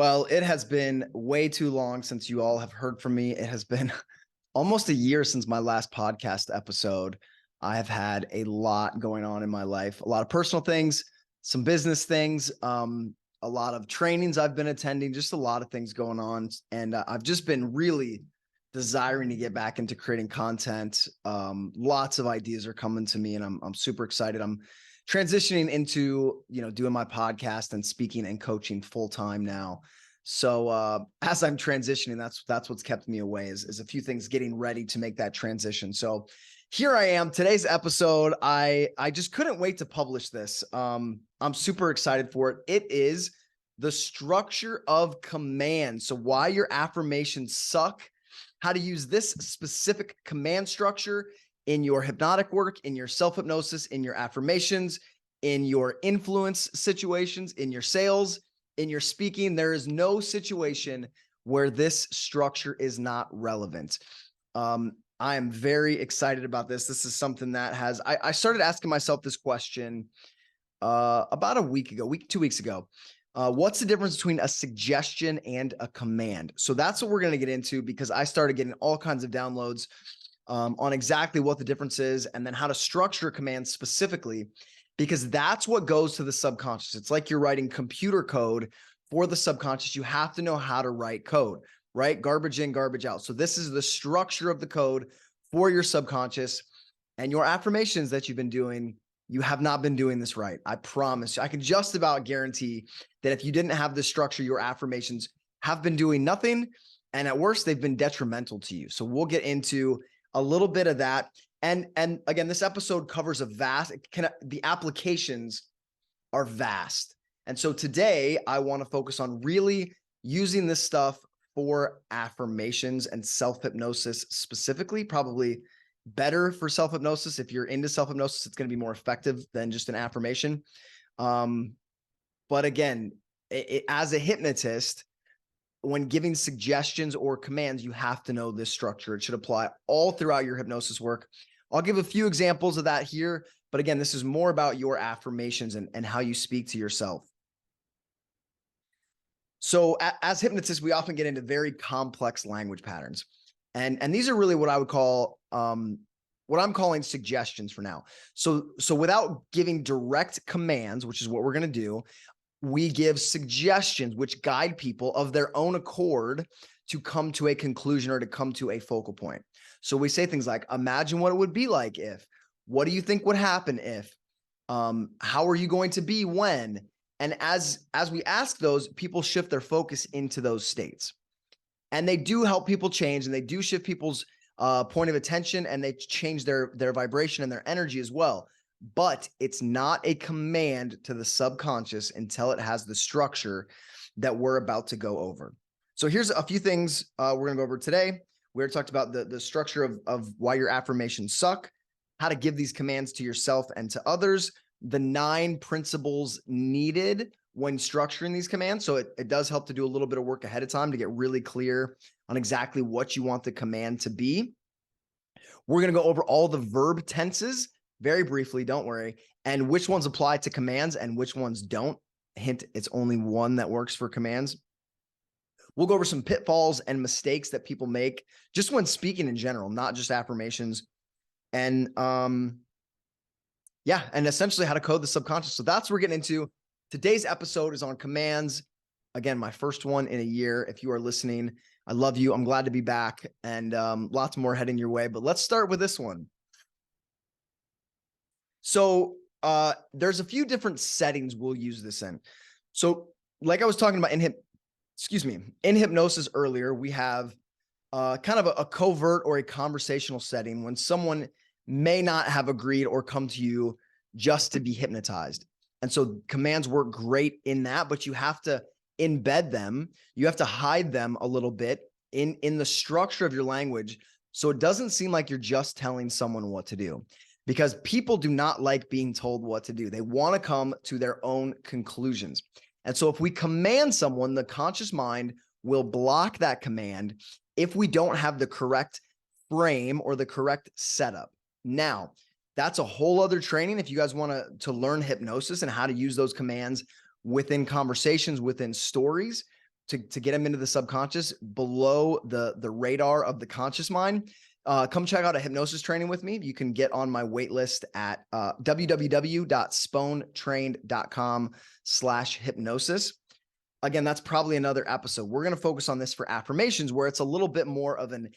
Well, it has been way too long since you all have heard from me. It has been almost a year since my last podcast episode. I have had a lot going on in my life, a lot of personal things, some business things, a lot of trainings I've been attending, just a lot of things going on. And I've just been really desiring to get back into creating content. Lots of ideas are coming to me and I'm super excited. I'm transitioning into, doing my podcast and speaking and coaching full time now. So as I'm transitioning, that's what's kept me away is a few things getting ready to make that transition. So here I am. Today's episode, I just couldn't wait to publish this. I'm super excited for it. It is the structure of command. So why your affirmations suck, how to use this specific command structure in your hypnotic work, in your self-hypnosis, in your affirmations, in your influence situations, in your sales, in your speaking. There is no situation where this structure is not relevant. I am very excited about this. This is something that I started asking myself this question about a week ago, 2 weeks ago. What's the difference between a suggestion and a command? So that's what we're going to get into, because I started getting all kinds of downloads on exactly what the difference is and then how to structure commands specifically, because that's what goes to the subconscious. It's like you're writing computer code for the subconscious. You have to know how to write code, right? Garbage in, garbage out. So this is the structure of the code for your subconscious. And your affirmations that you've been doing, you have not been doing this right. I promise you. I can just about guarantee that if you didn't have this structure, your affirmations have been doing nothing. And at worst, they've been detrimental to you. So we'll get into a little bit of that. And again, this episode covers the applications are vast. And so today I want to focus on really using this stuff for affirmations and self-hypnosis specifically, probably better for self-hypnosis. If you're into self-hypnosis, it's going to be more effective than just an affirmation. But again, as a hypnotist, when giving suggestions or commands, you have to know this structure. It should apply all throughout your hypnosis work. I'll give a few examples of that here, but again, this is more about your affirmations and how you speak to yourself. So as hypnotists, we often get into very complex language patterns. And these are really what I would call, what I'm calling suggestions for now. So without giving direct commands, which is what we're going to do, we give suggestions which guide people of their own accord to come to a conclusion or to come to a focal point. So we say things like, imagine what it would be like if, what do you think would happen if, how are you going to be when? And as we ask those, people shift their focus into those states. And they do help people change, and they do shift people's point of attention, and they change their vibration and their energy as well. But it's not a command to the subconscious until it has the structure that we're about to go over. So here's a few things we're going to go over today. We already talked about the structure of why your affirmations suck, how to give these commands to yourself and to others, the 9 principles needed when structuring these commands. So it does help to do a little bit of work ahead of time to get really clear on exactly what you want the command to be. We're going to go over all the verb tenses very briefly, don't worry, and which ones apply to commands and which ones don't. Hint, it's only one that works for commands. We'll go over some pitfalls and mistakes that people make just when speaking in general, not just affirmations. And and essentially how to code the subconscious. So that's what we're getting into. Today's episode is on commands. Again, my first one in a year. If you are listening, I love you. I'm glad to be back, and lots more heading your way. But let's start with this one. So there's a few different settings we'll use this in. So like I was talking about in hypnosis earlier, we have kind of a covert or a conversational setting when someone may not have agreed or come to you just to be hypnotized. And so commands work great in that, but you have to embed them. You have to hide them a little bit in the structure of your language, so it doesn't seem like you're just telling someone what to do. Because people do not like being told what to do. They want to come to their own conclusions. And so if we command someone, the conscious mind will block that command if we don't have the correct frame or the correct setup. Now, that's a whole other training. If you guys want to learn hypnosis and how to use those commands within conversations, within stories, to get them into the subconscious below the radar of the conscious mind, come check out a hypnosis training with me. You can get on my wait list at www.sponetrained.com/hypnosis. Again, that's probably another episode. We're going to focus on this for affirmations, where it's a little bit more of an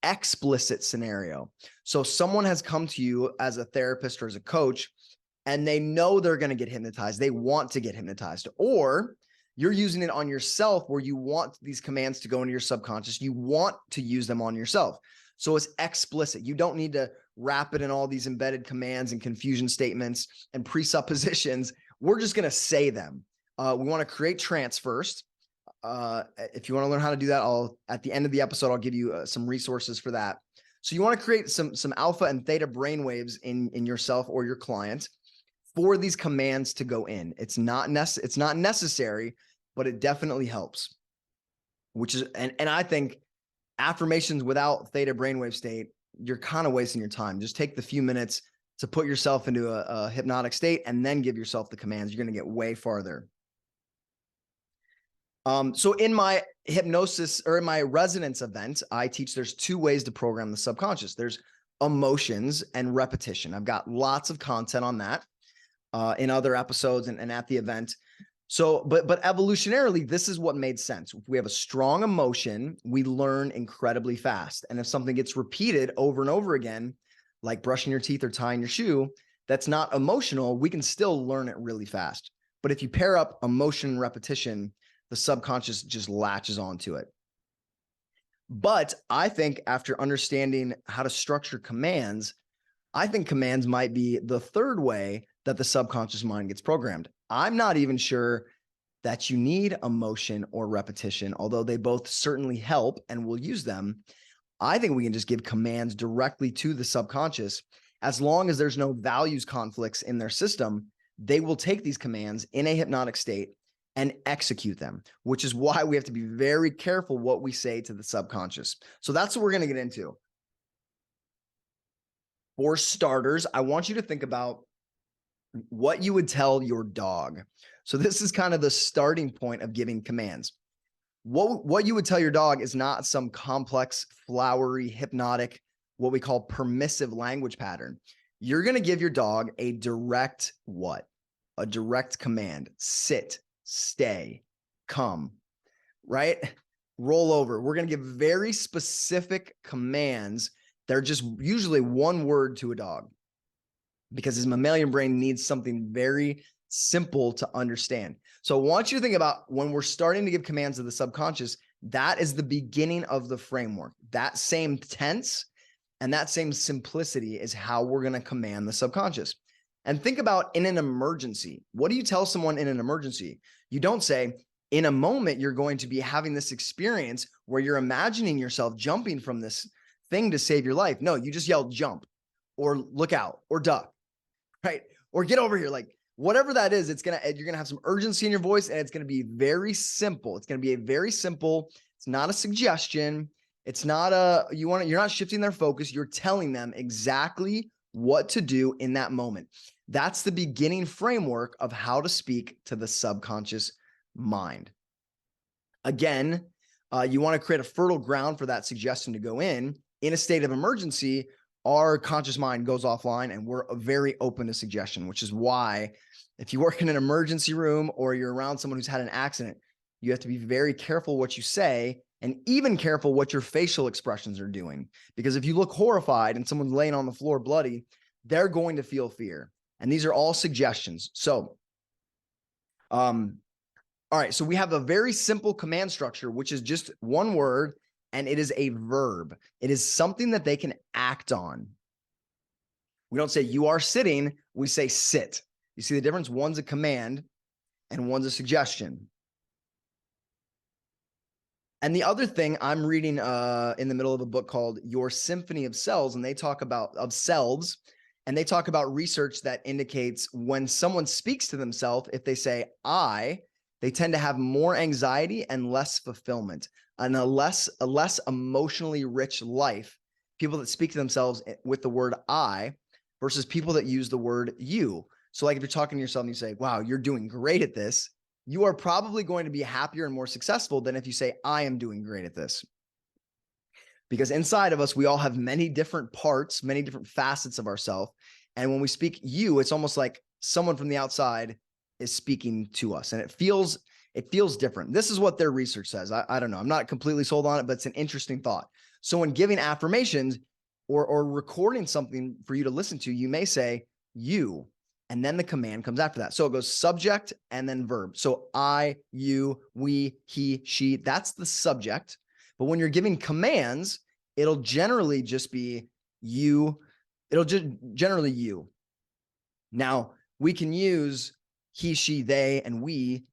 explicit scenario. So someone has come to you as a therapist or as a coach, and they know they're going to get hypnotized. They want to get hypnotized, or you're using it on yourself where you want these commands to go into your subconscious. You want to use them on yourself. So it's explicit. You don't need to wrap it in all these embedded commands and confusion statements and presuppositions. We're just going to say them. We want to create trance first. If you want to learn how to do that, at the end of the episode, I'll give you some resources for that. So you want to create some alpha and theta brainwaves in yourself or your client for these commands to go in. It's not necessary, but it definitely helps. Which is, and I think affirmations without theta brainwave state, you're kind of wasting your time. Just take the few minutes to put yourself into a hypnotic state and then give yourself the commands. You're going to get way farther. So in my hypnosis or in my resonance event, I teach there's two ways to program the subconscious. There's emotions and repetition. I've got lots of content on that in other episodes and at the event. So, but evolutionarily, this is what made sense. If we have a strong emotion, we learn incredibly fast. And if something gets repeated over and over again, like brushing your teeth or tying your shoe, that's not emotional, we can still learn it really fast. But if you pair up emotion and repetition, the subconscious just latches onto it. But I think after understanding how to structure commands, I think commands might be the third way that the subconscious mind gets programmed. I'm not even sure that you need emotion or repetition, although they both certainly help and we'll use them. I think we can just give commands directly to the subconscious. As long as there's no values conflicts in their system, they will take these commands in a hypnotic state and execute them, which is why we have to be very careful what we say to the subconscious. So that's what we're going to get into. For starters, I want you to think about what you would tell your dog. So this is kind of the starting point of giving commands. What you would tell your dog is not some complex, flowery, hypnotic, what we call permissive language pattern. You're going to give your dog a direct what? A direct command. Sit, stay, come, right? Roll over. We're going to give very specific commands. They're just usually one word to a dog because his mammalian brain needs something very simple to understand. So I want you to think about when we're starting to give commands to the subconscious, that is the beginning of the framework. That same tense and that same simplicity is how we're going to command the subconscious. And think about in an emergency. What do you tell someone in an emergency? You don't say, in a moment, you're going to be having this experience where you're imagining yourself jumping from this thing to save your life. No, you just yell jump or look out or duck, right? Or get over here. Like whatever that is, you're going to have some urgency in your voice and it's going to be very simple. It's going to be it's not a suggestion. It's not you're not shifting their focus. You're telling them exactly what to do in that moment. That's the beginning framework of how to speak to the subconscious mind. Again, you want to create a fertile ground for that suggestion to go in. In a state of emergency, our conscious mind goes offline and we're very open to suggestion, which is why if you work in an emergency room or you're around someone who's had an accident, you have to be very careful what you say and even careful what your facial expressions are doing. Because if you look horrified and someone's laying on the floor bloody, they're going to feel fear. And these are all suggestions. So, all right. So we have a very simple command structure, which is just one word, and it is a verb. It is something that they can act on. We don't say you are sitting. We say sit. You see the difference? One's a command and one's a suggestion. And the other thing, I'm reading in the middle of a book called Your Symphony of Selves, and they talk about selves, and they talk about research that indicates when someone speaks to themselves, if they say I, they tend to have more anxiety and less fulfillment and a less emotionally rich life. People that speak to themselves with the word I versus people that use the word you. So like if you're talking to yourself and you say, wow, you're doing great at this. you are probably going to be happier and more successful than if you say, I am doing great at this. Because inside of us, we all have many different parts, many different facets of ourselves. And when we speak you, it's almost like someone from the outside is speaking to us. And it feels different. This is what their research says. I don't know. I'm not completely sold on it, but it's an interesting thought. So when giving affirmations or recording something for you to listen to, you may say you, and then the command comes after that. So it goes subject and then verb. So I, you, we, he, she, that's the subject. But when you're giving commands, it'll generally just be you. It'll just generally you. Now we can use he, she, they, and we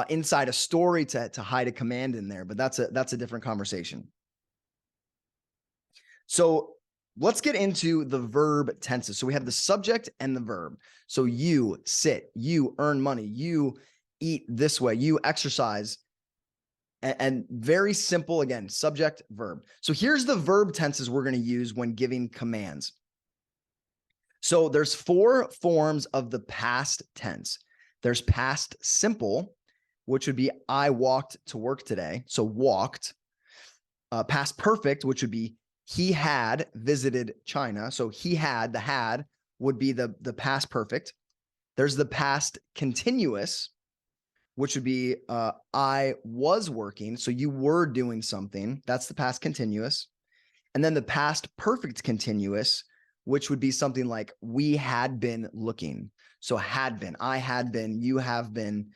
inside a story to hide a command in there, but that's a different conversation. So let's get into the verb tenses. So we have the subject and the verb. So you sit, you earn money, you eat this way, you exercise, and very simple, again, subject, verb. So here's the verb tenses we're going to use when giving commands. So there's 4 forms of the past tense. There's past simple, which would be I walked to work today. So walked. Past perfect, which would be he had visited China. So he had, the had would be the past perfect. There's the past continuous, which would be I was working. So you were doing something. That's the past continuous. And then the past perfect continuous, which would be something like we had been looking. So had been, I had been, you have been,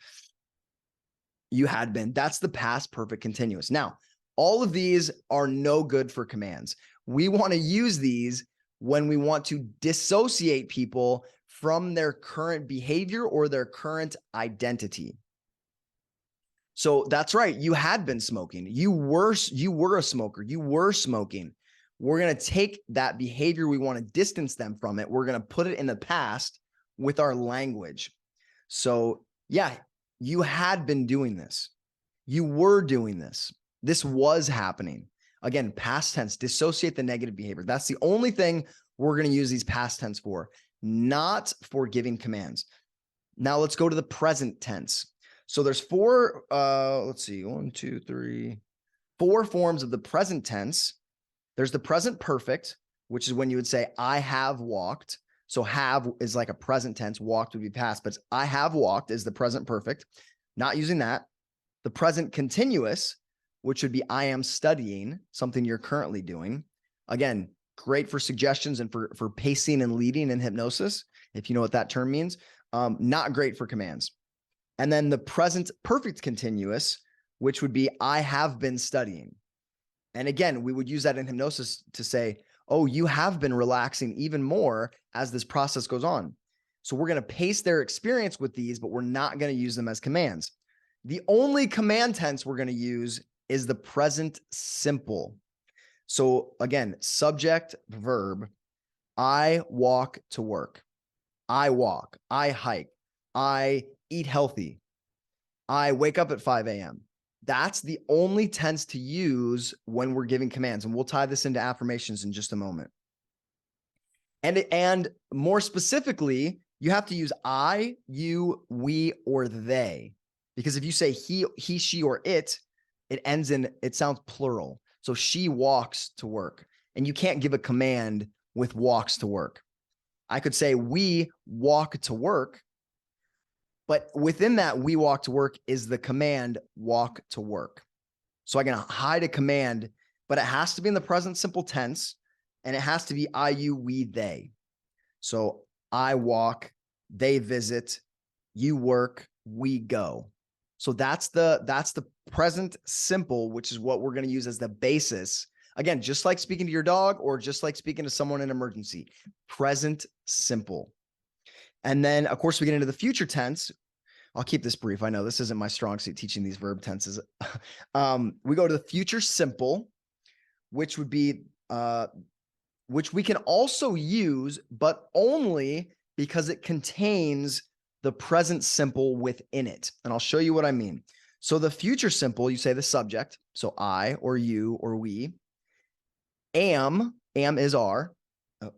you had been. That's the past perfect continuous. Now, all of these are no good for commands. We want to use these when we want to dissociate people from their current behavior or their current identity. So that's right. You had been smoking. You were a smoker. You were smoking. We're going to take that behavior. We want to distance them from it. We're going to put it in the past with our language. So yeah, you had been doing this. You were doing this. This was happening. Again, past tense, dissociate the negative behavior. That's the only thing we're going to use these past tense for, not for giving commands. Now let's go to the present tense. So there's 4, let's see, 1, 2, 3, 4 forms of the present tense. There's the present perfect, which is when you would say, I have walked. So have is like a present tense, walked would be past, but I have walked is the present perfect. Not using that. The present continuous, which would be I am studying, something you're currently doing. Again, great for suggestions and for pacing and leading in hypnosis, if you know what that term means. Not great for commands. And then the present perfect continuous, which would be I have been studying. And again, we would use that in hypnosis to say, oh, you have been relaxing even more as this process goes on. So we're going to pace their experience with these, but we're not going to use them as commands. The only command tense we're going to use is the present simple. So again, subject, verb, I walk to work. I walk, I hike, I eat healthy. I wake up at 5 a.m. That's the only tense to use when we're giving commands. And we'll tie this into affirmations in just a moment. And more specifically, you have to use I, you, we, or they. Because if you say he, she, or it ends in, it sounds plural. So she walks to work. And you can't give a command with walks to work. I could say we walk to work. But within that, we walk to work is the command walk to work. So I can hide a command, but it has to be in the present simple tense, and it has to be I, you, we, they. So I walk, they visit, you work, we go. So that's the present simple, which is what we're going to use as the basis. Again, just like speaking to your dog or just like speaking to someone in emergency, present simple. And then, of course, we get into the future tense. I'll keep this brief. I know this isn't my strong suit teaching these verb tenses. We go to the future simple, which would be, which we can also use, but only because it contains the present simple within it. And I'll show you what I mean. So the future simple, you say the subject. So I or you or we. Am is are.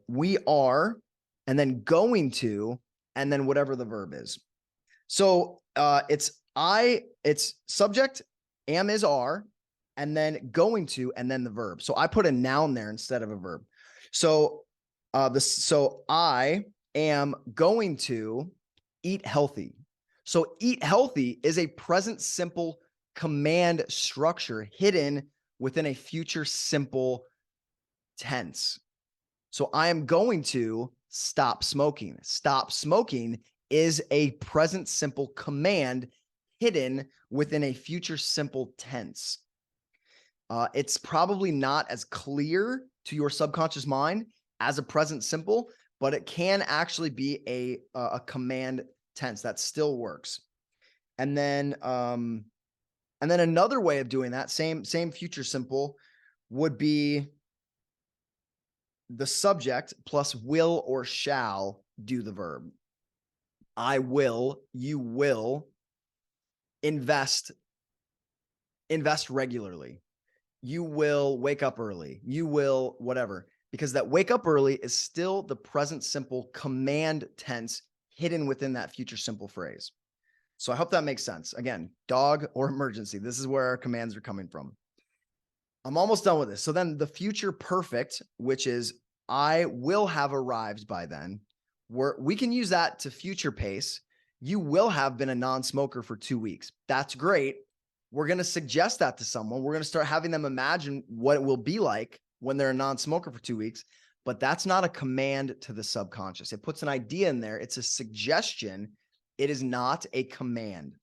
We are, and then going to, and then whatever the verb is. So it's it's subject, am is are, and then going to, and then the verb. So I put a noun there instead of a verb. So I am going to eat healthy. So eat healthy is a present simple command structure hidden within a future simple tense. So I am going to stop smoking. Stop smoking is a present simple command hidden within a future simple tense. It's probably not as clear to your subconscious mind as a present simple, but it can actually be a command tense that still works. And then another way of doing that, same future simple, would be the subject plus will or shall do the verb. I will, you will invest regularly. You will wake up early. You will whatever, because that wake up early is still the present simple command tense hidden within that future simple phrase. So I hope that makes sense. Again, dog or emergency. This is where our commands are coming from. I'm almost done with this. So then the future perfect, which is I will have arrived by then, we can use that to future pace. You will have been a non-smoker for 2 weeks. That's great. We're going to suggest that to someone. We're going to start having them imagine what it will be like when they're a non-smoker for 2 weeks. But that's not a command to the subconscious. It puts an idea in there. It's a suggestion. It is not a command.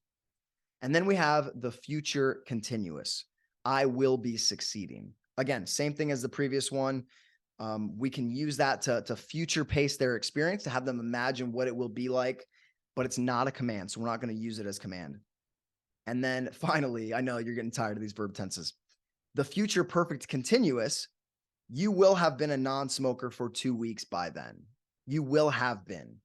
And then we have the future continuous. I will be succeeding. Again, same thing as the previous one. We can use that to future pace their experience, to have them imagine what it will be like, but it's not a command. So we're not going to use it as command. And then finally, I know you're getting tired of these verb tenses. The future perfect continuous, you will have been a non-smoker for 2 weeks by then. You will have been.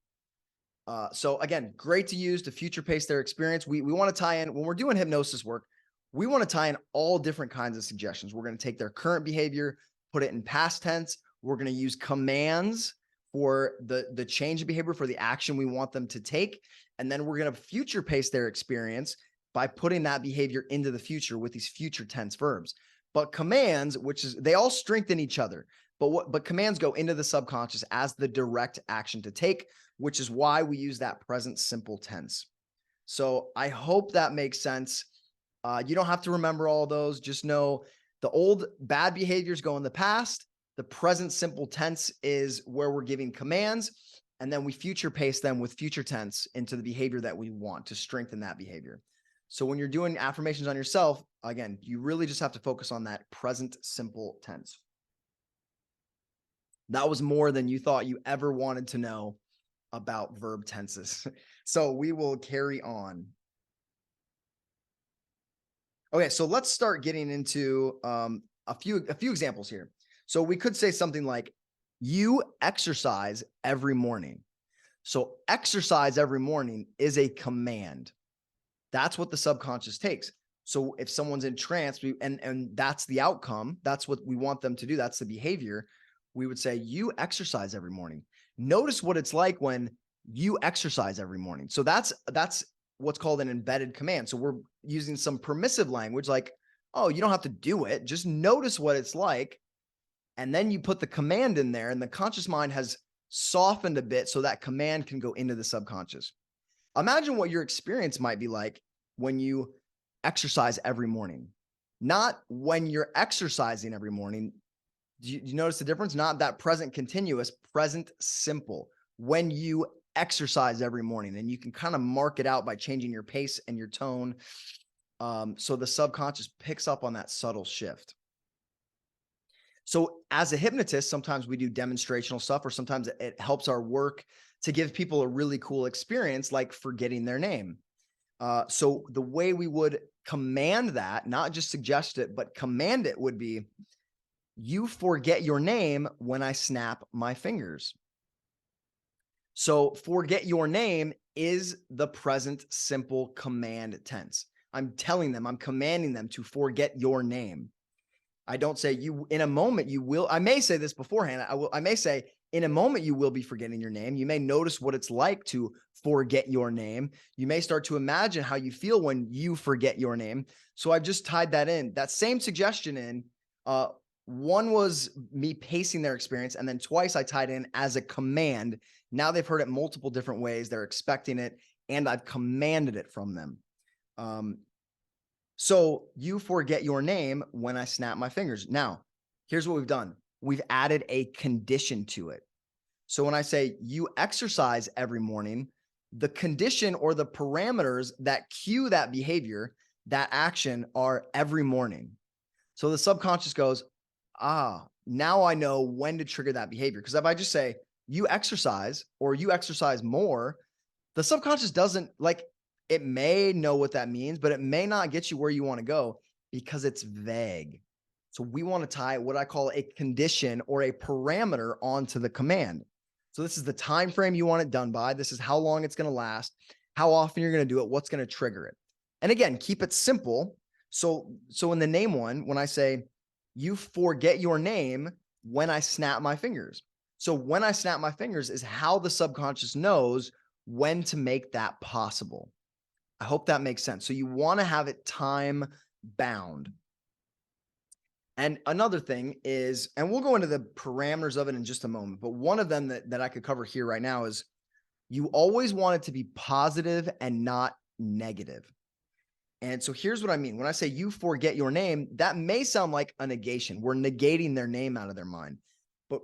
So again, great to use to future pace their experience. We want to tie in, when we're doing hypnosis work, we want to tie in all different kinds of suggestions. We're going to take their current behavior, put it in past tense. We're going to use commands for the change of behavior, for the action we want them to take. And then we're going to future pace their experience by putting that behavior into the future with these future tense verbs. But commands, they all strengthen each other, but commands go into the subconscious as the direct action to take, which is why we use that present simple tense. So I hope that makes sense. You don't have to remember all those. Just know the old bad behaviors go in the past. The present simple tense is where we're giving commands, and then we future pace them with future tense into the behavior that we want to strengthen that behavior. So when you're doing affirmations on yourself, again, you really just have to focus on that present simple tense. That was more than you thought you ever wanted to know about verb tenses. So we will carry on. Okay, so let's start getting into a few examples here. So we could say something like, you exercise every morning. So exercise every morning is a command. That's what the subconscious takes. So if someone's in trance, and that's the outcome, that's what we want them to do, that's the behavior, we would say, you exercise every morning. Notice what it's like when you exercise every morning. So that's what's called an embedded command. So we're using some permissive language like, oh, you don't have to do it. Just notice what it's like. And then you put the command in there, and the conscious mind has softened a bit so that command can go into the subconscious. Imagine what your experience might be like when you exercise every morning, not when you're exercising every morning. Do you notice the difference? Not that present continuous, present simple. When you exercise every morning, and you can kind of mark it out by changing your pace and your tone. So the subconscious picks up on that subtle shift. So as a hypnotist, sometimes we do demonstrational stuff, or sometimes it helps our work to give people a really cool experience, like forgetting their name. So the way we would command that, not just suggest it, but command it, would be, you forget your name when I snap my fingers. So forget your name is the present simple command tense. I'm telling them, I'm commanding them to forget your name. I don't say, you in a moment, you will. I may say this beforehand. I may say, in a moment, you will be forgetting your name. You may notice what it's like to forget your name. You may start to imagine how you feel when you forget your name. So I've just tied that in, that same suggestion in. One was me pacing their experience, and then twice I tied in as a command. Now they've heard it multiple different ways. They're expecting it, and I've commanded it from them. So you forget your name when I snap my fingers. Now, here's what we've done. We've added a condition to it. So when I say you exercise every morning, the condition or the parameters that cue that behavior, that action, are every morning. So the subconscious goes, now I know when to trigger that behavior. Because if I just say you exercise or you exercise more, the subconscious doesn't like, it may know what that means, but it may not get you where you want to go because it's vague. So we want to tie what I call a condition or a parameter onto the command. So this is the time frame you want it done by. This is how long it's going to last, how often you're going to do it, what's going to trigger it. And again, keep it simple. So in the name one, when I say you forget your name when I snap my fingers. So when I snap my fingers is how the subconscious knows when to make that possible. I hope that makes sense. So you want to have it time bound. And another thing is, and we'll go into the parameters of it in just a moment, but one of them that I could cover here right now is you always want it to be positive and not negative. And so here's what I mean. When I say you forget your name, that may sound like a negation. We're negating their name out of their mind. But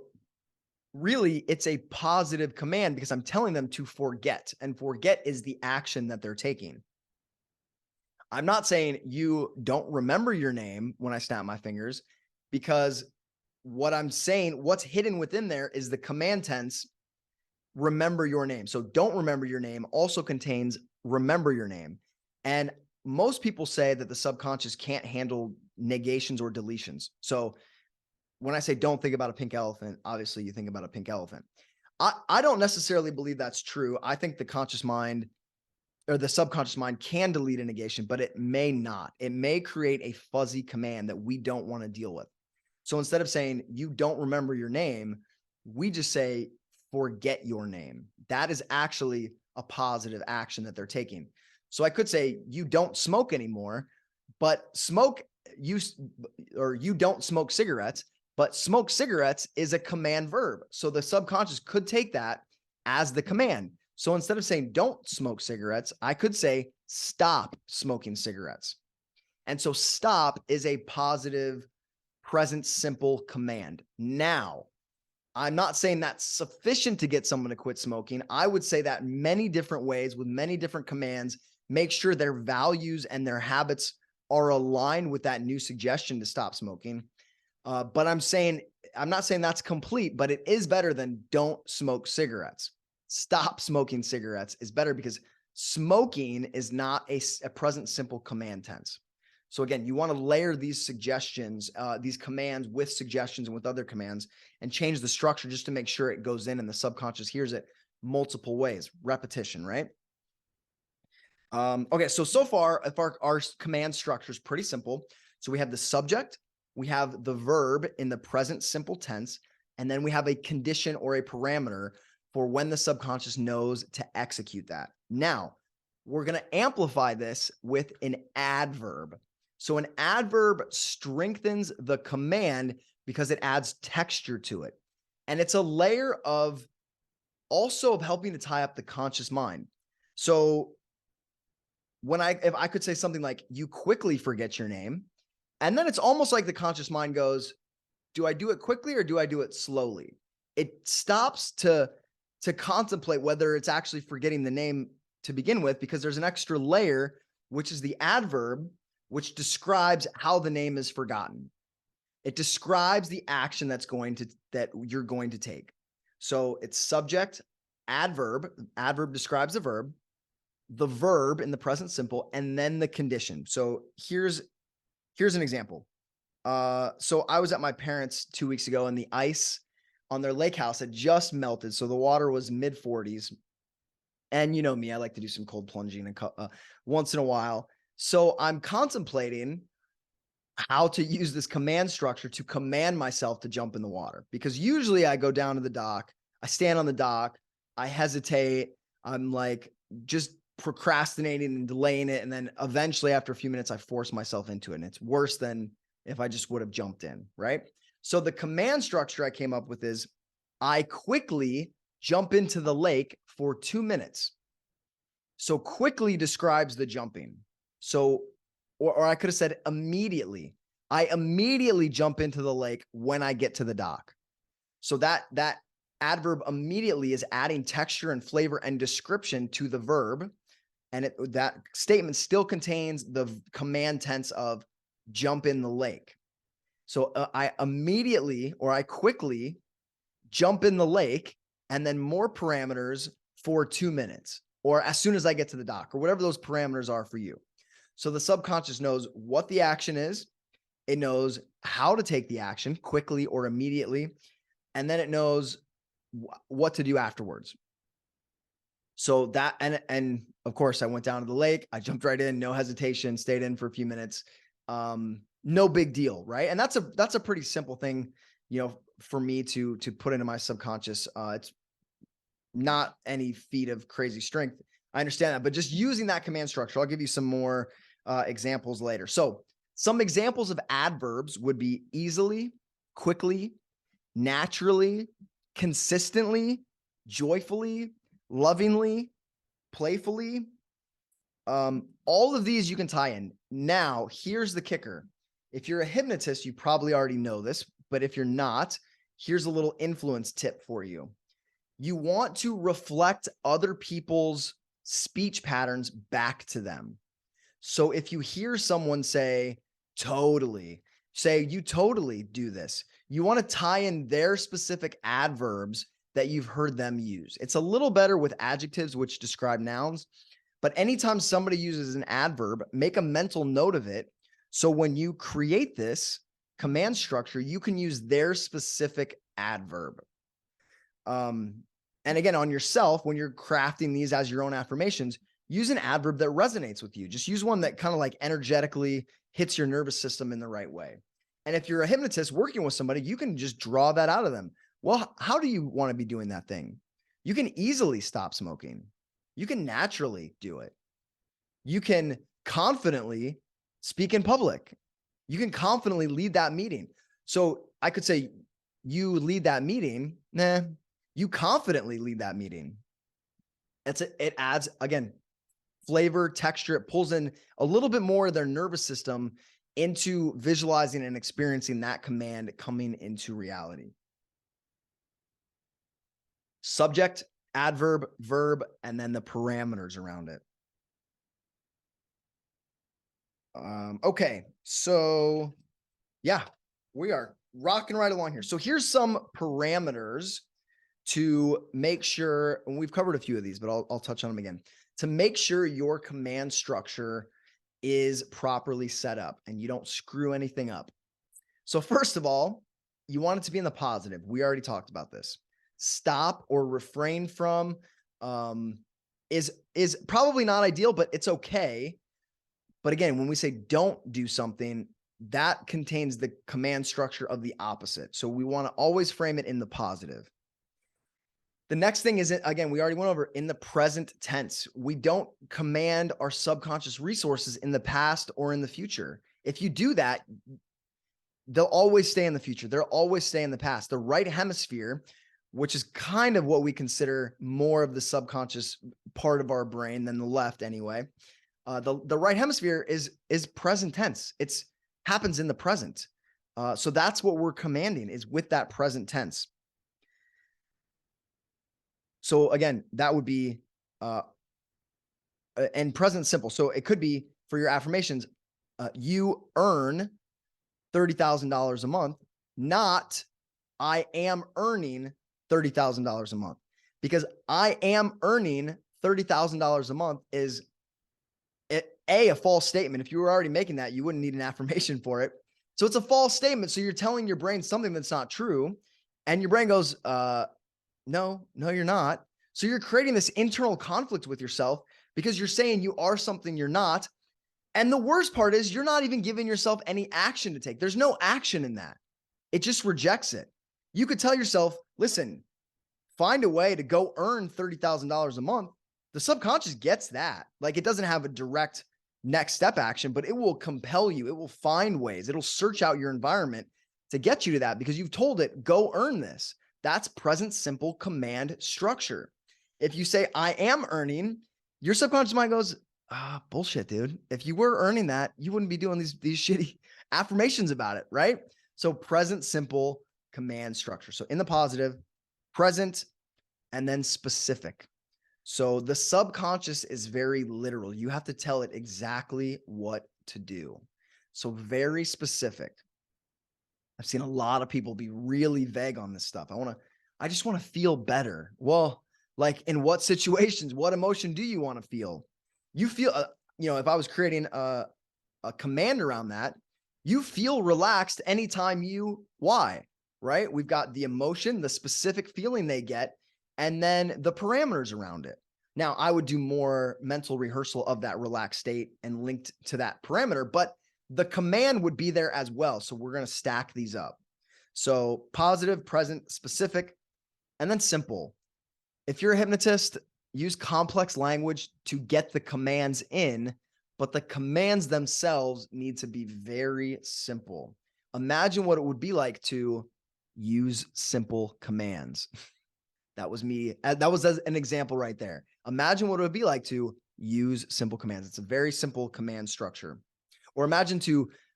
really, it's a positive command because I'm telling them to forget, and forget is the action that they're taking. I'm not saying you don't remember your name when I snap my fingers, because what I'm saying, what's hidden within there is the command tense, remember your name. So don't remember your name also contains remember your name. And most people say that the subconscious can't handle negations or deletions. So when I say don't think about a pink elephant, obviously you think about a pink elephant. I don't necessarily believe that's true. I think the conscious mind or the subconscious mind can delete a negation, but it may not. It may create a fuzzy command that we don't want to deal with. So instead of saying you don't remember your name, we just say forget your name. That is actually a positive action that they're taking. So I could say you don't smoke anymore, but you don't smoke cigarettes, but smoke cigarettes is a command verb. So the subconscious could take that as the command. So instead of saying don't smoke cigarettes, I could say stop smoking cigarettes. And so stop is a positive present simple command. Now, I'm not saying that's sufficient to get someone to quit smoking. I would say that many different ways with many different commands, make sure their values and their habits are aligned with that new suggestion to stop smoking. But I'm not saying that's complete, but it is better than don't smoke cigarettes. Stop smoking cigarettes is better because smoking is not a present simple command tense. So again, you want to layer these suggestions, these commands with suggestions and with other commands and change the structure just to make sure it goes in and the subconscious hears it multiple ways. Repetition, right? Okay, so far, if our command structure is pretty simple. So we have the subject, we have the verb in the present simple tense, and then we have a condition or a parameter for when the subconscious knows to execute that. Now, we're going to amplify this with an adverb. So an adverb strengthens the command because it adds texture to it. And it's a layer of helping to tie up the conscious mind. So if I could say something like you quickly forget your name, and then it's almost like the conscious mind goes, do I do it quickly or do I do it slowly? It stops to contemplate whether it's actually forgetting the name to begin with, because there's an extra layer, which is the adverb, which describes how the name is forgotten. It describes the action that you're going to take. So it's subject, adverb describes the verb in the present simple, and then the condition. So here's an example. So I was at my parents' 2 weeks ago, and the ice on their lake house had just melted. So the water was mid 40s. And you know me, I like to do some cold plunging once in a while. So I'm contemplating how to use this command structure to command myself to jump in the water. Because usually I go down to the dock, I stand on the dock, I hesitate, I'm like just procrastinating and delaying it. And then eventually after a few minutes, I force myself into it. And it's worse than if I just would have jumped in, right? So the command structure I came up with is I quickly jump into the lake for 2 minutes. So quickly describes the jumping. So, or I could have said immediately. I immediately jump into the lake when I get to the dock. So that adverb immediately is adding texture and flavor and description to the verb. And that statement still contains the command tense of jump in the lake. So I immediately, or I quickly jump in the lake, and then more parameters for 2 minutes, or as soon as I get to the dock, or whatever those parameters are for you. So the subconscious knows what the action is. It knows how to take the action quickly or immediately. And then it knows what to do afterwards. So that, and of course I went down to the lake, I jumped right in, no hesitation, stayed in for a few minutes. No big deal. Right. And that's a pretty simple thing, for me to put into my subconscious. It's not any feat of crazy strength. I understand that, but just using that command structure, I'll give you some more examples later. So some examples of adverbs would be easily, quickly, naturally, consistently, joyfully, lovingly, playfully. All of these you can tie in. Now, here's the kicker. If you're a hypnotist, you probably already know this, but if you're not, here's a little influence tip for you. You want to reflect other people's speech patterns back to them. So if you hear someone say, totally, say, you totally do this. You want to tie in their specific adverbs that you've heard them use. It's a little better with adjectives, which describe nouns, but anytime somebody uses an adverb, make a mental note of it. So when you create this command structure, you can use their specific adverb. And again, on yourself, when you're crafting these as your own affirmations, use an adverb that resonates with you. Just use one that kind of like energetically hits your nervous system in the right way. And if you're a hypnotist working with somebody, you can just draw that out of them. Well, how do you want to be doing that thing? You can easily stop smoking. You can naturally do it. You can confidently speak in public. You can confidently lead that meeting. So I could say, you lead that meeting. Nah, you confidently lead that meeting. It adds, again, flavor, texture. It pulls in a little bit more of their nervous system into visualizing and experiencing that command coming into reality. Subject, adverb, verb, and then the parameters around it. Okay, so yeah, we are rocking right along here. So here's some parameters to make sure, and we've covered a few of these, but I'll touch on them again, to make sure your command structure is properly set up and you don't screw anything up. So first of all, you want it to be in the positive. We already talked about this. Stop or refrain from is probably not ideal, but it's okay. But again, when we say don't do something, that contains the command structure of the opposite. So we want to always frame it in the positive. The next thing is, again, we already went over in the present tense. We don't command our subconscious resources in the past or in the future. If you do that, they'll always stay in the future. They'll always stay in the past. The right hemisphere, which is kind of what we consider more of the subconscious part of our brain than the left anyway. The right hemisphere is present tense. It's happens in the present. So that's what we're commanding, is with that present tense. So again, that would be and present simple. So it could be for your affirmations, you earn $30,000 a month, not I am earning $30,000 a month, because I am earning $30,000 a month is a false statement. If you were already making that, you wouldn't need an affirmation for it. So it's a false statement. So you're telling your brain something that's not true. And your brain goes, no, you're not. So you're creating this internal conflict with yourself because you're saying you are something you're not. And the worst part is you're not even giving yourself any action to take. There's no action in that. It just rejects it. You could tell yourself, listen, find a way to go earn $30,000 a month. The subconscious gets that. Like, it doesn't have a direct next step action, but it will compel you. It will find ways. It'll search out your environment to get you to that because you've told it, go earn this. That's present simple command structure. If you say, I am earning, your subconscious mind goes, bullshit, dude. If you were earning that, you wouldn't be doing these shitty affirmations about it, right? So present simple command structure. So in the positive, present, and then specific. So the subconscious is very literal. You have to tell it exactly what to do. So very specific. I've seen a lot of people be really vague on this stuff. I just want to feel better. Well, like, in what situations, what emotion do you want to feel? You feel, if I was creating a command around that, you feel relaxed anytime why, right? We've got the emotion, the specific feeling they get, and then the parameters around it. Now, I would do more mental rehearsal of that relaxed state and linked to that parameter, but the command would be there as well. So we're going to stack these up. So positive, present, specific, and then simple. If you're a hypnotist, use complex language to get the commands in, but the commands themselves need to be very simple. Imagine what it would be like to use simple commands. That was me. That was an example right there. Imagine what it would be like to use simple commands. It's a very simple command structure. Or imagine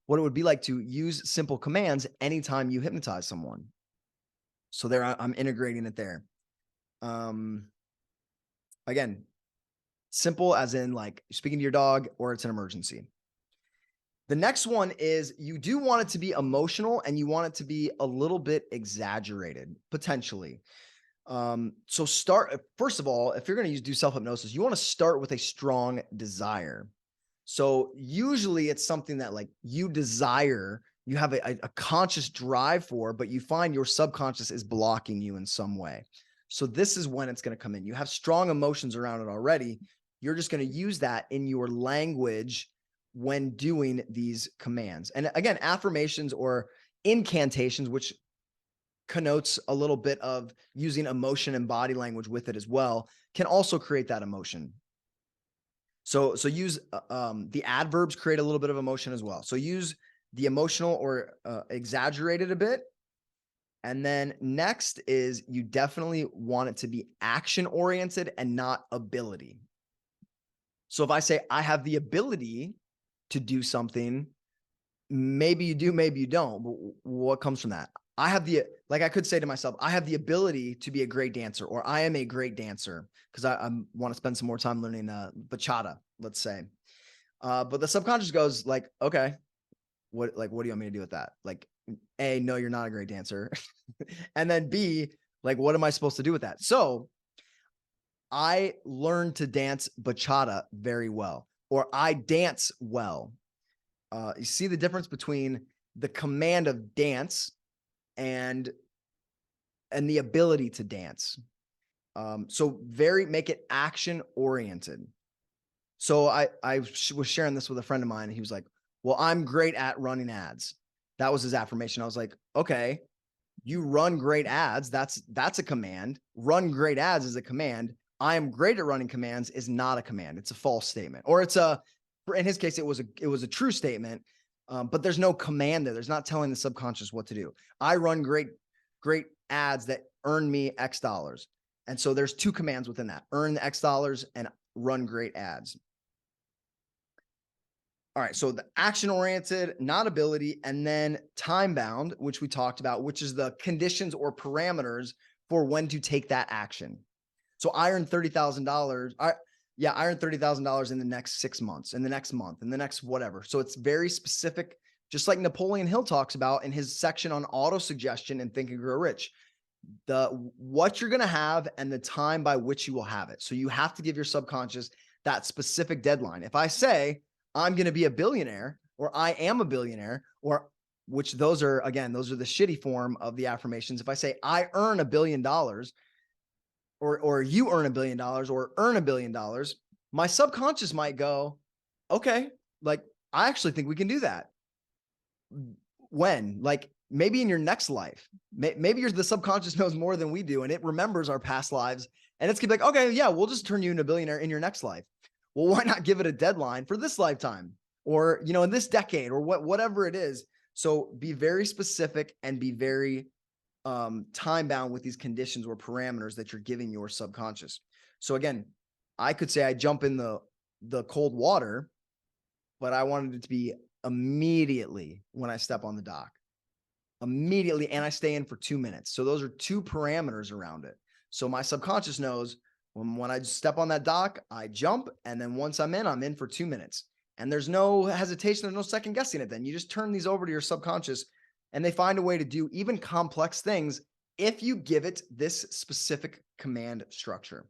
what it would be like to use simple commands anytime you hypnotize someone. So there, I'm integrating it there. Again, simple as in like speaking to your dog or it's an emergency. The next one is you do want it to be emotional and you want it to be a little bit exaggerated, potentially. So first of all, if you're going to do self-hypnosis, you want to start with a strong desire. So usually it's something that like you desire, you have a conscious drive for, but you find your subconscious is blocking you in some way. So this is when it's going to come in. You have strong emotions around it already. You're just going to use that in your language when doing these commands. And again, affirmations or incantations, which connotes a little bit of using emotion and body language with it as well, can also create that emotion. So use the adverbs create a little bit of emotion as well. So use the emotional or exaggerate it a bit. And then next is you definitely want it to be action oriented and not ability. So if I say I have the ability to do something, maybe you do, maybe you don't. But what comes from that? I could say to myself, I have the ability to be a great dancer, or I am a great dancer because I want to spend some more time learning bachata, let's say. But the subconscious goes like, okay, what do you want me to do with that? Like, A, no, you're not a great dancer. And then B, like, what am I supposed to do with that? So I learned to dance bachata very well, or I dance well. You see the difference between the command of dance and the ability to dance. So make it action oriented. So I was sharing this with a friend of mine and he was like, well, I'm great at running ads. That was his affirmation. I was like, okay, you run great ads. That's a command. Run great ads is a command. I am great at running commands is not a command. It's a false statement, or in his case, it was a true statement. But there's no command there. There's not telling the subconscious what to do. I run great ads that earn me X dollars. And so there's two commands within that: earn the X dollars and run great ads. All right. So the action oriented, not ability, and then time bound, which we talked about, which is the conditions or parameters for when to take that action. So I earned $30,000. I earned $30,000 in the next 6 months, in the next month, in the next whatever. So it's very specific, just like Napoleon Hill talks about in his section on auto-suggestion and Think and Grow Rich. What you're going to have and the time by which you will have it. So you have to give your subconscious that specific deadline. If I say I'm going to be a billionaire, or I am a billionaire, or which those are the shitty form of the affirmations. If I say I earn $1 billion, or you earn $1 billion, or earn $1 billion, my subconscious might go, okay, like, I actually think we can do that. When? Like, maybe in your next life, maybe the subconscious knows more than we do, and it remembers our past lives. And it's gonna be like, okay, yeah, we'll just turn you into a billionaire in your next life. Well, why not give it a deadline for this lifetime, or, you know, in this decade, or whatever it is. So be very specific and be very time bound with these conditions or parameters that you're giving your subconscious. So again, I could say I jump in the cold water, but I wanted it to be immediately when I step on the dock, immediately, and I stay in for 2 minutes. So those are 2 parameters around it. So my subconscious knows when I step on that dock, I jump, and then once I'm in for 2 minutes. And there's no hesitation, there's no second guessing it. Then you just turn these over to your subconscious, and they find a way to do even complex things if you give it this specific command structure.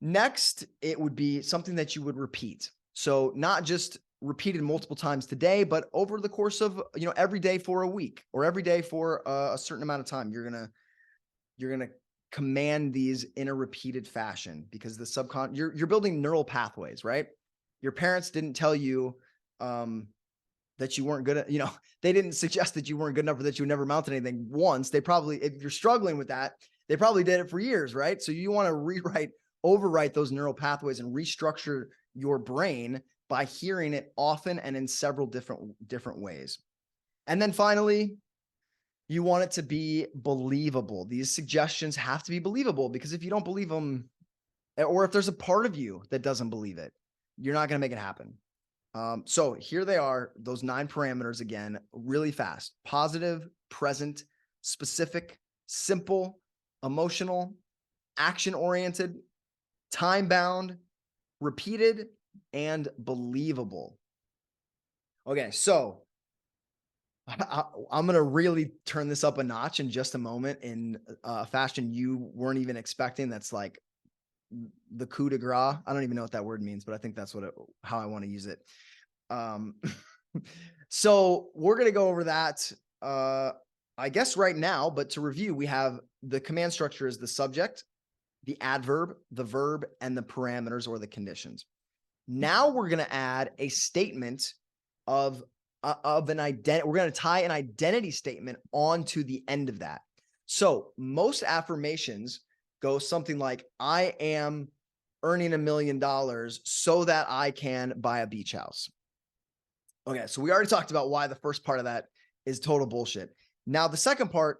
Next, it would be something that you would repeat. So not just repeated multiple times today, but over the course of, you know, every day for a week, or every day for a certain amount of time. You're gonna command these in a repeated fashion, because the you're building neural pathways, right? Your parents didn't tell you that you weren't good at, you know, they didn't suggest that you weren't good enough, or that you would never mount anything once. They probably, if you're struggling with that, they probably did it for years, right? So you want to overwrite those neural pathways and restructure your brain by hearing it often and in several different ways. And then finally, you want it to be believable. These suggestions have to be believable, because if you don't believe them, or if there's a part of you that doesn't believe it, you're not going to make it happen. So here they are, those 9 parameters again, really fast: positive, present, specific, simple, emotional, action-oriented, time-bound, repeated, and believable. Okay, so I'm going to really turn this up a notch in just a moment, in a fashion you weren't even expecting. That's like the coup de grace. I don't even know what that word means, but I think that's how I want to use it. So we're going to go over that, I guess right now, but to review, we have the command structure is the subject, the adverb, the verb, and the parameters or the conditions. Now we're going to add a statement of an identity. We're going to tie an identity statement onto the end of that. So most affirmations go something like, I am earning $1 million so that I can buy a beach house. Okay, so we already talked about why the first part of that is total bullshit. Now the second part,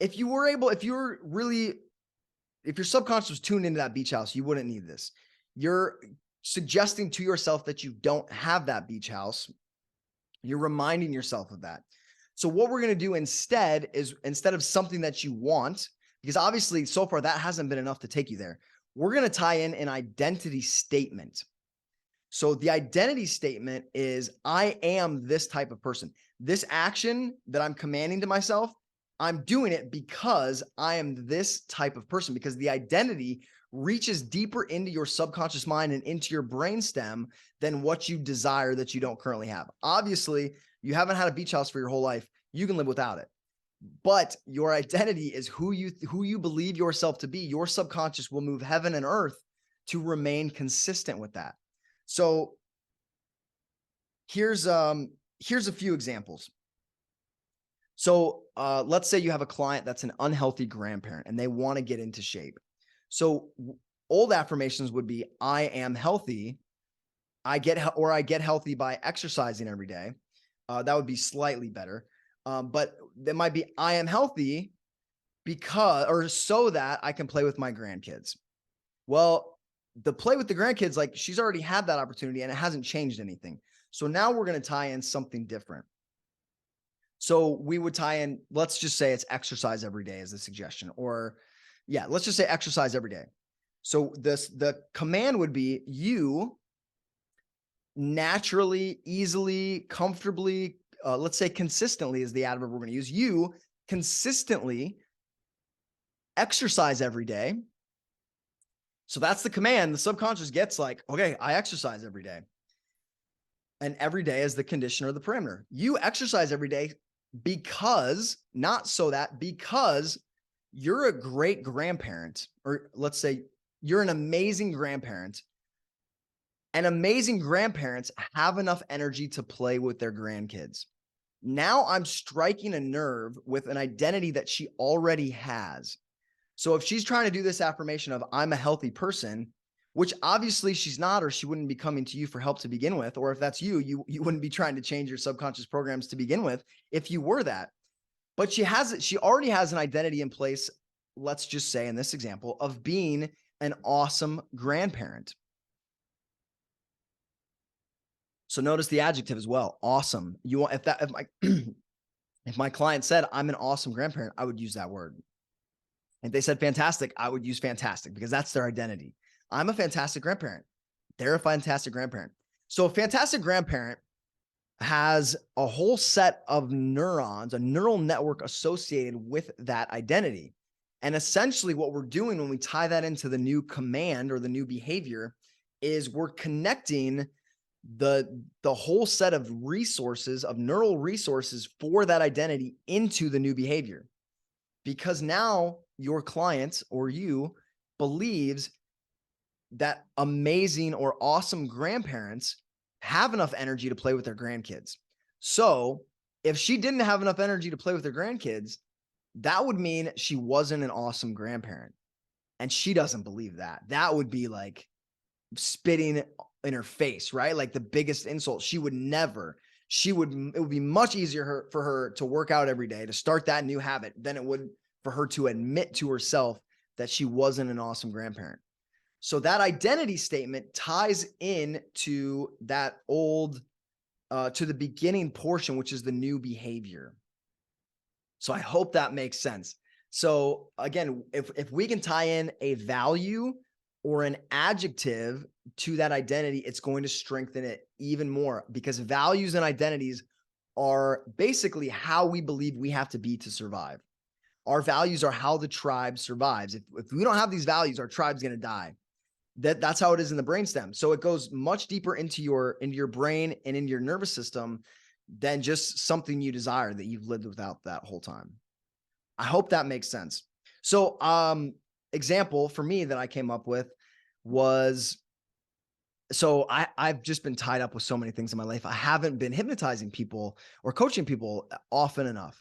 if your subconscious was tuned into that beach house, you wouldn't need this. You're suggesting to yourself that you don't have that beach house. You're reminding yourself of that. So what we're going to do instead is, instead of something that you want, because obviously so far that hasn't been enough to take you there, we're going to tie in an identity statement. So the identity statement is, I am this type of person. This action that I'm commanding to myself, I'm doing it because I am this type of person, because the identity reaches deeper into your subconscious mind and into your brainstem than what you desire that you don't currently have. Obviously, you haven't had a beach house for your whole life. You can live without it. But your identity is who you believe yourself to be. Your subconscious will move heaven and earth to remain consistent with that. So here's a few examples. So let's say you have a client that's an unhealthy grandparent and they want to get into shape. So old affirmations would be, I am healthy. I get healthy by exercising every day. That would be slightly better. But that might be, I am healthy so that I can play with my grandkids. Well, the play with the grandkids, like, she's already had that opportunity and it hasn't changed anything. So now we're going to tie in something different. So we would tie in, let's just say it's exercise every day as a suggestion, or let's just say exercise every day. So the command would be, you naturally, easily, comfortably, let's say consistently is the adverb we're going to use. You consistently exercise every day. So that's the command. The subconscious gets like, okay, I exercise every day. And every day is the condition or the parameter. You exercise every day because you're a great grandparent, or let's say you're an amazing grandparent And amazing grandparents have enough energy to play with their grandkids. Now I'm striking a nerve with an identity that she already has. So if she's trying to do this affirmation of I'm a healthy person, which obviously she's not, or she wouldn't be coming to you for help to begin with, or if that's you, you wouldn't be trying to change your subconscious programs to begin with if you were that. But she already has an identity in place, let's just say in this example, of being an awesome grandparent. So notice the adjective as well. Awesome. You want if my if my client said I'm an awesome grandparent, I would use that word. If they said fantastic, I would use fantastic because that's their identity. I'm a fantastic grandparent. They're a fantastic grandparent. So a fantastic grandparent has a whole set of neurons, a neural network associated with that identity. And essentially what we're doing when we tie that into the new command or the new behavior is we're connecting the whole set of resources, of neural resources for that identity into the new behavior. Because now your client or you believes that amazing or awesome grandparents have enough energy to play with their grandkids. So if she didn't have enough energy to play with her grandkids, that would mean she wasn't an awesome grandparent. And she doesn't believe that. That would be like spitting in her face, right? Like the biggest insult. It would be much easier for her to work out every day, to start that new habit than it would for her to admit to herself that she wasn't an awesome grandparent. So that identity statement ties in to that old, to the beginning portion, which is the new behavior. So I hope that makes sense. So again, if we can tie in a value or an adjective to that identity, it's going to strengthen it even more, because values and identities are basically how we believe we have to be to survive. Our values are how the tribe survives. If we don't have these values, our tribe's going to die. That's how it is in the brainstem. So it goes much deeper into your brain and into your nervous system than just something you desire that you've lived without that whole time. I hope that makes sense. So, example for me that I came up with was, so I've just been tied up with so many things in my life. I haven't been hypnotizing people or coaching people often enough.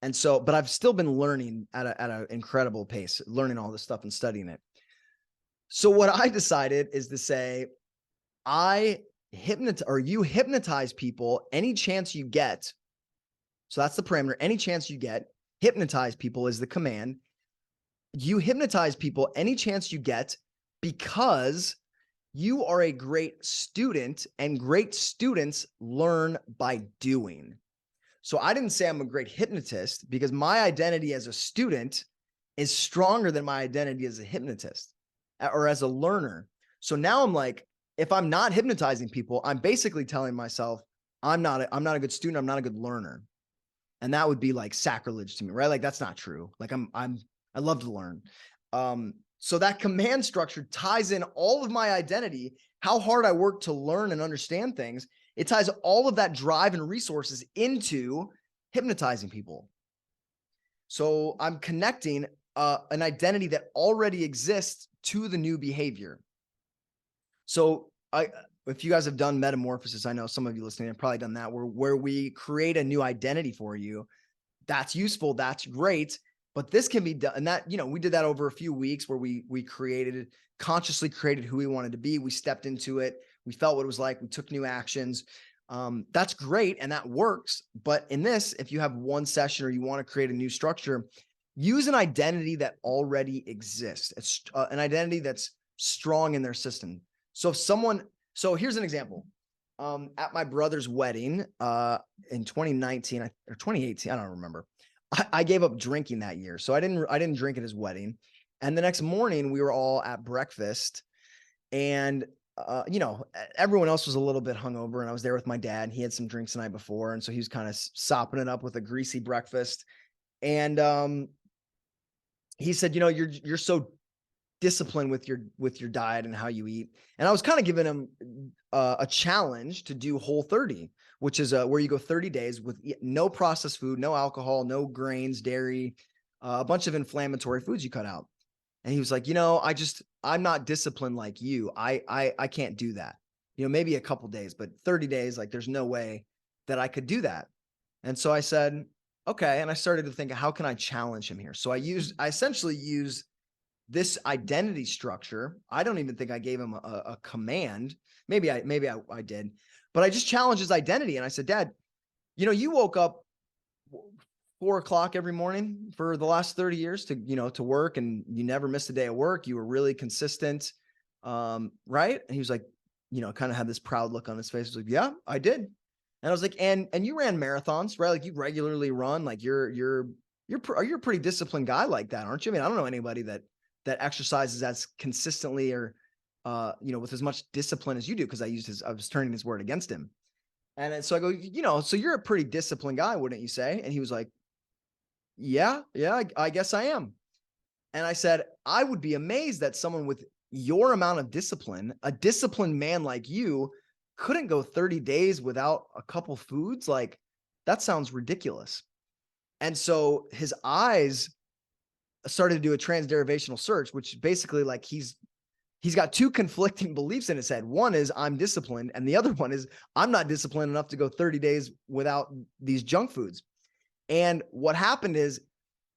And so, but I've still been learning at an incredible pace, learning all this stuff and studying it. So what I decided is to say, you hypnotize people any chance you get. So that's the parameter. Any chance you get, hypnotize people is the command. You hypnotize people any chance you get because you are a great student, and great students learn by doing. So I didn't say I'm a great hypnotist because my identity as a student is stronger than my identity as a hypnotist or as a learner. So now I'm like, if I'm not hypnotizing people, I'm basically telling myself I'm not a good student. I'm not a good learner. And that would be like sacrilege to me, right? Like that's not true. Like I love to learn. So that command structure ties in all of my identity, how hard I work to learn and understand things. It ties all of that drive and resources into hypnotizing people. So I'm connecting an identity that already exists to the new behavior. So if you guys have done metamorphosis, I know some of you listening have probably done that, where we create a new identity for you. That's useful. That's great. But this can be done. And that, we did that over a few weeks where we consciously created who we wanted to be. We stepped into it. We felt what it was like. We took new actions. That's great. And that works. But in this, if you have one session or you want to create a new structure, use an identity that already exists. It's an identity that's strong in their system. So here's an example. At my brother's wedding in 2019 or 2018, I don't remember. I gave up drinking that year. So I didn't drink at his wedding. And the next morning we were all at breakfast, and everyone else was a little bit hungover, and I was there with my dad. He had some drinks the night before. And so he was kind of sopping it up with a greasy breakfast. And he said, you're so disciplined with your diet and how you eat. And I was kind of giving him a challenge to do Whole30, which is where you go 30 days with no processed food, no alcohol, no grains, dairy, a bunch of inflammatory foods you cut out. And he was like, I'm not disciplined like you. I can't do that. maybe a couple days, but 30 days, like there's no way that I could do that. And so I said, okay. And I started to think, how can I challenge him here? So I essentially use this identity structure. I don't even think I gave him a command. Maybe I did, but I just challenged his identity. And I said, Dad, you woke up 4 o'clock every morning for the last 30 years to work, and you never missed a day of work. You were really consistent. Right. And he was like, kind of had this proud look on his face. He was like, yeah, I did. And I was like, and you ran marathons, right? Like you regularly run, like you're a pretty disciplined guy like that, aren't you? I mean, I don't know anybody that exercises as consistently or, with as much discipline as you do. Cause I was turning his word against him. And so I go, so you're a pretty disciplined guy, wouldn't you say? And he was like, yeah, I guess I am. And I said, I would be amazed that someone with your amount of discipline, a disciplined man like you, couldn't go 30 days without a couple foods. Like, that sounds ridiculous. And so his eyes started to do a transderivational search, which basically, like, he's got two conflicting beliefs in his head. One is I'm disciplined, and the other one is I'm not disciplined enough to go 30 days without these junk foods. And what happened is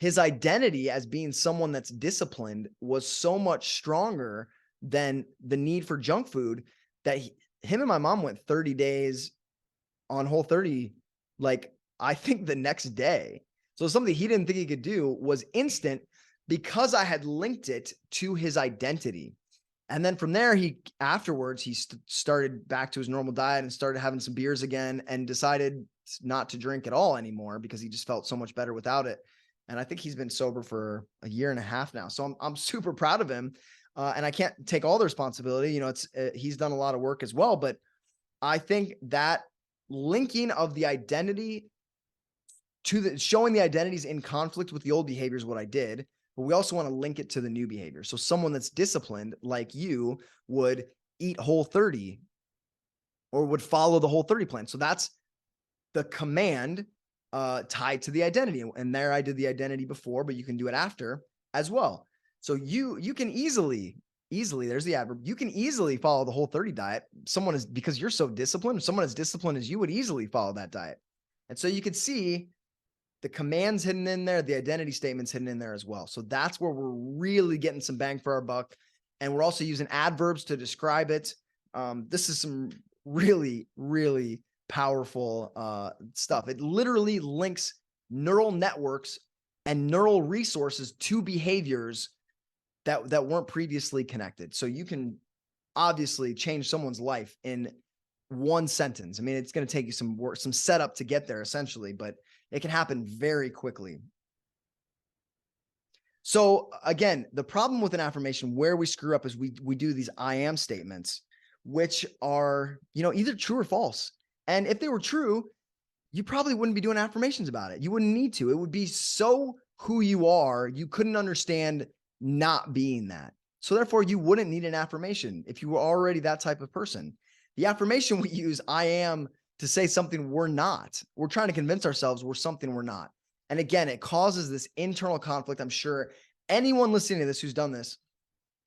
his identity as being someone that's disciplined was so much stronger than the need for junk food that him and my mom went 30 days on Whole30, like, I think the next day. So something he didn't think he could do was instant because I had linked it to his identity. And then from there, afterwards, he started back to his normal diet and started having some beers again and decided not to drink at all anymore because he just felt so much better without it. And I think he's been sober for a year and a half now. So I'm super proud of him. And I can't take all the responsibility. He's done a lot of work as well, but I think that linking of the identity to showing the identities in conflict with the old behavior is what I did. But we also want to link it to the new behavior. So someone that's disciplined like you would eat Whole30 or would follow the Whole30 plan. So that's the command tied to the identity. And there I did the identity before, but you can do it after as well. So you can easily, there's the adverb, you can easily follow the Whole30 diet. Because you're so disciplined, someone as disciplined as you would easily follow that diet. And so you could see the commands hidden in there, the identity statements hidden in there as well. So that's where we're really getting some bang for our buck. And we're also using adverbs to describe it. This is some really, really powerful stuff. It literally links neural networks and neural resources to behaviors that weren't previously connected. So you can obviously change someone's life in one sentence. I mean, it's going to take you some work, some setup to get there essentially, but it can happen very quickly. So again, the problem with an affirmation where we screw up is we do these I am statements, which are, either true or false. And if they were true, you probably wouldn't be doing affirmations about it. You wouldn't need to. It would be so who you are, you couldn't understand not being that. So therefore, you wouldn't need an affirmation if you were already that type of person. The affirmation we use, I am, to say something we're not. We're trying to convince ourselves we're something we're not. And again, it causes this internal conflict. I'm sure anyone listening to this who's done this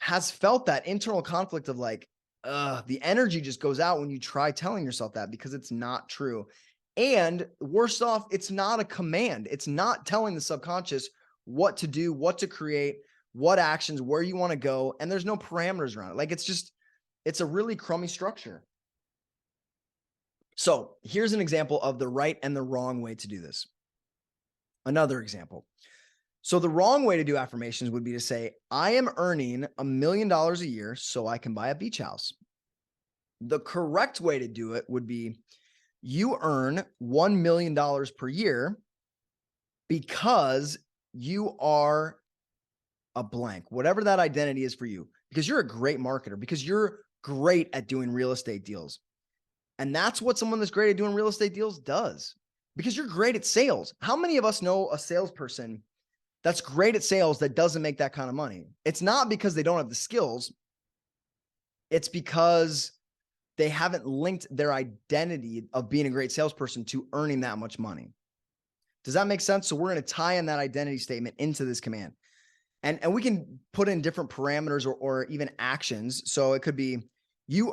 has felt that internal conflict of like, the energy just goes out when you try telling yourself that because it's not true. And worst off, it's not a command. It's not telling the subconscious what to do, what to create, what actions, where you want to go. And there's no parameters around it. Like, it's a really crummy structure. So here's an example of the right and the wrong way to do this. Another example. So the wrong way to do affirmations would be to say, I am earning $1 million a year so I can buy a beach house. The correct way to do it would be, you earn $1 million per year because you are a blank, whatever that identity is for you, because you're a great marketer, because you're great at doing real estate deals. And that's what someone that's great at doing real estate deals does, because you're great at sales. How many of us know a salesperson that's great at sales that doesn't make that kind of money? It's not because they don't have the skills. It's because they haven't linked their identity of being a great salesperson to earning that much money. Does that make sense? So we're going to tie in that identity statement into this command. And we can put in different parameters or even actions. So it could be,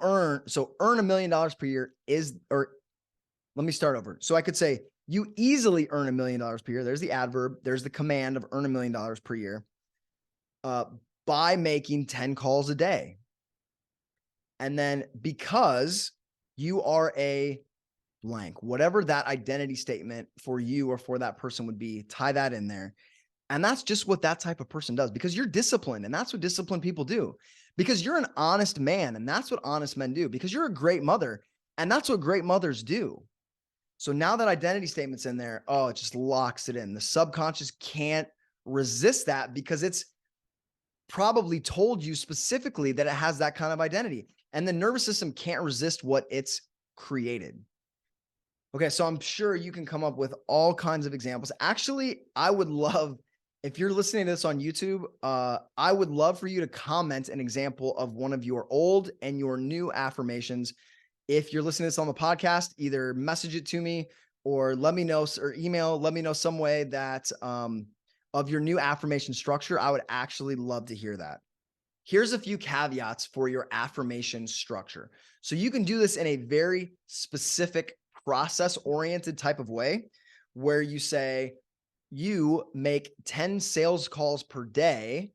earn $1 million per year or let me start over. So I could say you easily earn $1 million per year. There's the adverb. There's the command of earn $1 million per year by making 10 calls a day. And then because you are a blank, whatever that identity statement for you or for that person would be, tie that in there. And that's just what that type of person does, because you're disciplined, and that's what disciplined people do. Because you're an honest man, and that's what honest men do. Because you're a great mother, and that's what great mothers do. So now that identity statement's in there, oh, it just locks it in. The subconscious can't resist that because it's probably told you specifically that it has that kind of identity. And the nervous system can't resist what it's created. Okay, so I'm sure you can come up with all kinds of examples. Actually, I would love, if you're listening to this on YouTube, I would love for you to comment an example of one of your old and your new affirmations. If you're listening to this on the podcast, either message it to me or let me know, or email, let me know some way that of your new affirmation structure. I would actually love to hear that. Here's a few caveats for your affirmation structure. So you can do this in a very specific process-oriented type of way where you say you make 10 sales calls per day,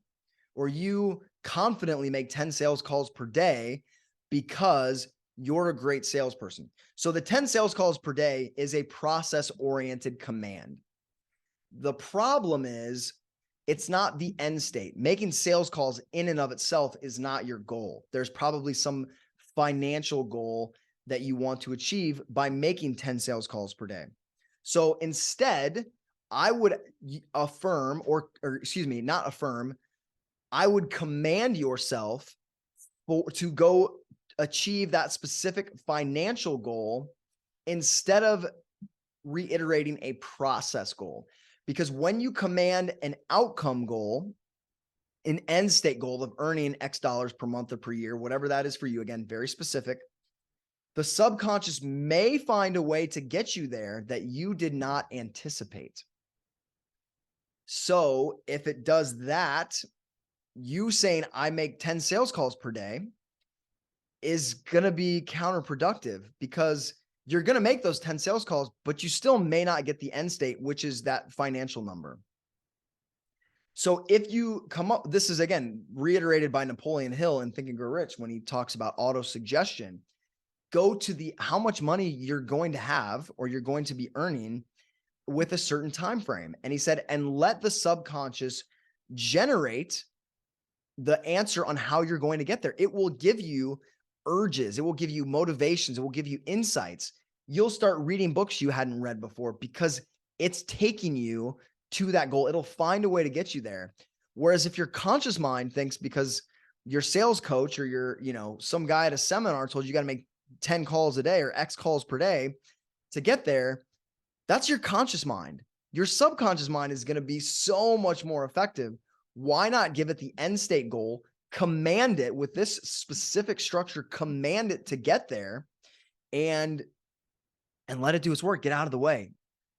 or you confidently make 10 sales calls per day because you're a great salesperson. So the 10 sales calls per day is a process-oriented command. The problem is it's not the end state. Making sales calls in and of itself is not your goal. There's probably some financial goal that you want to achieve by making 10 sales calls per day. So instead, I would affirm, or excuse me, not affirm, I would command yourself to go achieve that specific financial goal instead of reiterating a process goal. Because when you command an outcome goal, an end state goal of earning X dollars per month or per year, whatever that is for you, again, very specific, the subconscious may find a way to get you there that you did not anticipate. So if it does that, you saying I make 10 sales calls per day is going to be counterproductive, because you're going to make those 10 sales calls, but you still may not get the end state, which is that financial number. So if you come up, this is again reiterated by Napoleon Hill in Think and Grow Rich when he talks about auto-suggestion. Go to the how much money you're going to have or you're going to be earning with a certain time frame. And he said, and let the subconscious generate the answer on how you're going to get there. It will give you urges. It will give you motivations. It will give you insights. You'll start reading books you hadn't read before because it's taking you to that goal. It'll find a way to get you there. Whereas if your conscious mind thinks because your sales coach or your, some guy at a seminar told you got to make 10 calls a day or X calls per day to get there, that's your conscious mind. Your subconscious mind is going to be so much more effective. Why not give it the end state goal, command it with this specific structure, command it to get there and let it do its work, get out of the way.